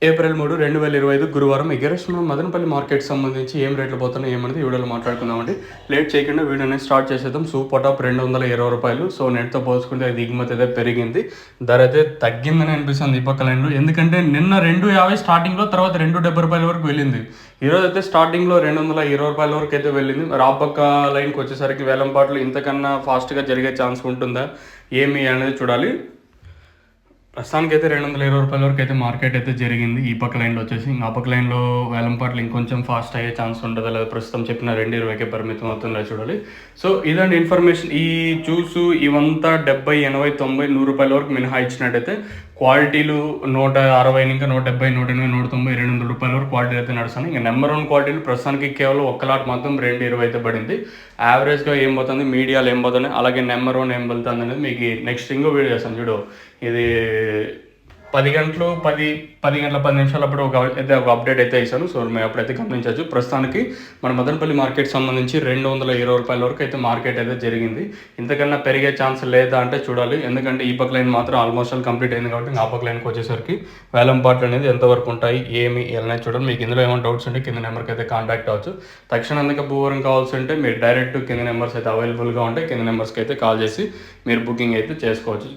April 3, 2025 గురువారం ఈరోజు మనం మదనపల్లి మార్కెట్ సంబంధించి ఏం రేట్లు పోతున్నాయి ఏమనేది ఈ వీడియోలో మాట్లాడుకుందామండి. లేట్ చేయకుండా వీడియోని స్టార్ట్ చేసేద్దాం. Super top ₹220. సో నెట్తో పోల్చుకుంటే దిగుమతి అయితే పెరిగింది, ధర అయితే తగ్గిందని అనిపిస్తుంది ఈ పక్క లైన్లో. ఎందుకంటే నిన్న ₹250 స్టార్టింగ్లో, తర్వాత ₹270 వరకు వెళ్ళింది. ఈరోజు అయితే స్టార్టింగ్లో ₹220 వరకు అయితే వెళ్ళింది. మరి ఆ పక్క లైన్కి వచ్చేసరికి వేలంపాట్లు ఇంతకన్నా ఫాస్ట్గా జరిగే ఛాన్స్ ఉంటుందా ఏమి అనేది చూడాలి. ప్రస్తుతానికి అయితే ₹220 వరకు అయితే మార్కెట్ అయితే జరిగింది ఈ పక్క లైన్లో వచ్చేసి. ఇంకా ఆ పక్క లైన్లో వేలంపాట్లు ఇంకొంచెం ఫాస్ట్ అయ్యే ఛాన్స్ ఉంటుందా లేదా, ప్రస్తుతం చెప్పిన 220కే పరిమితం అవుతుందా చూడాలి. సో ఇదండి ఇన్ఫర్మేషన్. ఈ చూసు ఇవంతా 70, 80, 90, ₹100 వరకు మినహా ఇచ్చినట్టయితే క్వాలిటీలు 160 ఇంకా 170, 180, 190, ₹200 వరకు క్వాలిటీ అయితే నడుస్తుంది. ఇంకా నెంబర్ 1 క్వాలిటీలు ప్రస్తుతానికి కేవలం ఒక్క లాట్ మాత్రం 220 అయితే పడింది. యావరేజ్గా ఏం పోతుంది, మీడియాలు ఏం పోతుంది, అలాగే నెంబర్ 1 ఏం వెళ్తుంది అనేది మీకు నెక్స్ట్ ఇంకో వీడియో చేస్తాను చూడు. ఇది 10 గంటల 10 నిమిషాలు అప్పుడు ఒక అప్డేట్ అయితే ఇస్తాను. సో మేము అప్పుడైతే గమనించవచ్చు. ప్రస్తుతానికి మన మదనపల్లి మార్కెట్ సంబంధించి ₹220 వరకు అయితే మార్కెట్ అయితే జరిగింది. ఇంతకన్నా పెరిగే ఛాన్స్ లేదా అంటే చూడాలి. ఎందుకంటే ఈ పక్క లైన్ మాత్రం ఆల్మోస్ట్ ఆల్ కంప్లీట్ అయింది కాబట్టి ఆ పక్క లైన్కి వచ్చేసరికి వేలంపాట్లు అనేది ఎంతవరకు ఉంటాయి ఏమి అనేది చూడాలి. మీకు ఇందులో ఏమైనా డౌట్స్ ఉంటే కింద నెంబర్కి అయితే కాంటాక్ట్ అవ్వచ్చు. తక్షణంగా భూవరం కావాల్సి ఉంటే మీరు డైరెక్ట్ కింద నెంబర్స్ అయితే అవైలబుల్గా ఉంటాయి. కింద నెంబర్స్కి అయితే కాల్ చేసి మీరు బుకింగ్ అయితే చేసుకోవచ్చు.